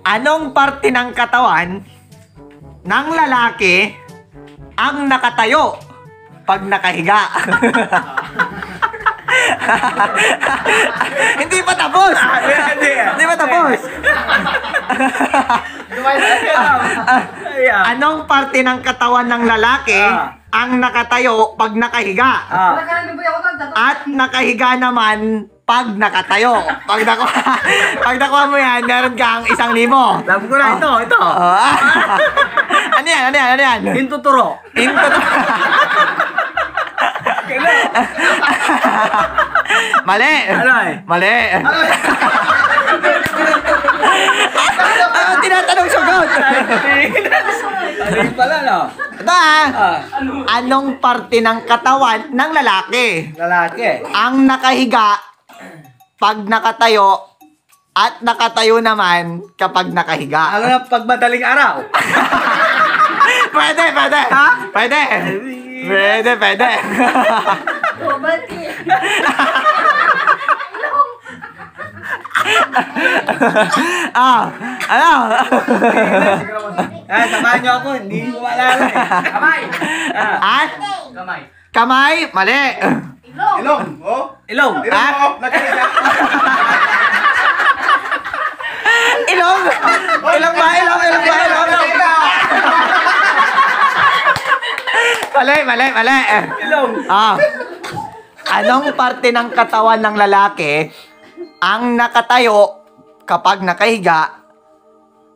Anong parte ng katawan ng lalaki ang nakatayo pag nakahiga? Hindi pa tapos! Hindi pa tapos! Anong parte ng katawan ng lalaki ang nakatayo pag nakahiga? At nakahiga naman pag nakatayo. Pag nakuha mo yan, meron kang 1,000. Alam ko na ito. Ano yan? Hintuturo. Mali! Mali! Tinatanong sagot! Ano pala, no? Ito Anong parte ng katawan ng lalaki Lalaki. ang nakahiga pag nakatayo at nakatayo naman kapag nakahiga? Ano na pag madaling araw? Pwede! Ha? Pwede! Ano? Samahan niyo ako, hindi ko maalala eh. Kamay! At? Kamay? Mali! Ilong! Ilong! Ilong! Ilong ba? Mali! Ilong! Anong parte ng katawan ng lalaki ang nakatayo kapag nakahiga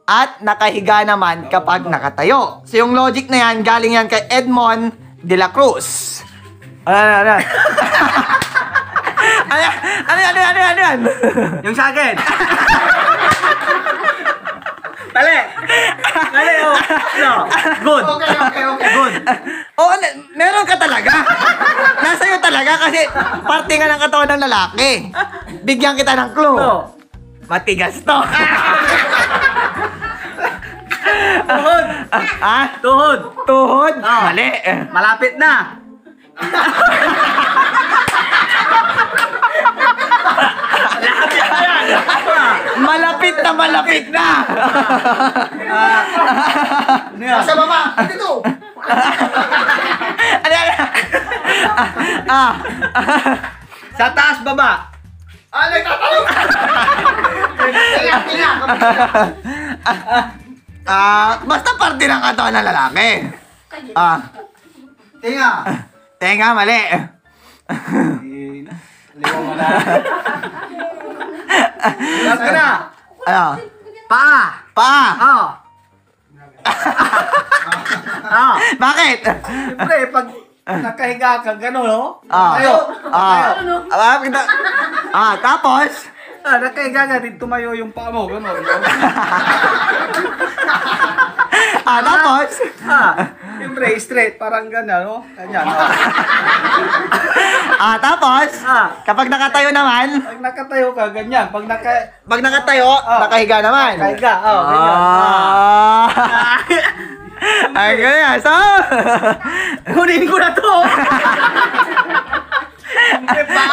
at nakahiga naman kapag nakatayo? So yung logic na yan, galing yan kay Edmond de la Cruz. Ano? Ano? Yung sa akin! Mali! Oh. No. Good! Good! Oo, meron ka talaga. Nasa iyo talaga kasi parte nga ng katawan ng lalaki. Bigyan kita ng clue. No. Matigas to. Tuhod! Tuhod? Tuhod? Mali. Malapit na! Malapit na. Nasa baba! Dito! Sa taas, baba! Nagtatanong! Basta parte ng katawan ng lalaki. Tinga! Tenga, mali. Liwa mo na. Alam ka na! Ano? Paa! Oo! Bakit? Siyempre, pag nakahiga ka, gano'n, no? Tapos? Nakahiga ka, din tumayo yung paa mo, gano'n. Tapos? Siyempre, straight, parang gano'n, no? Ganyan, no? Tapos? Kapag nakatayo naman? Pag nakatayo ka, ganyan. Pag nakatayo, nakahiga naman? Nakahiga, ganyan. Ay, ganyan. So? Kunin ko na to! Hindi pa!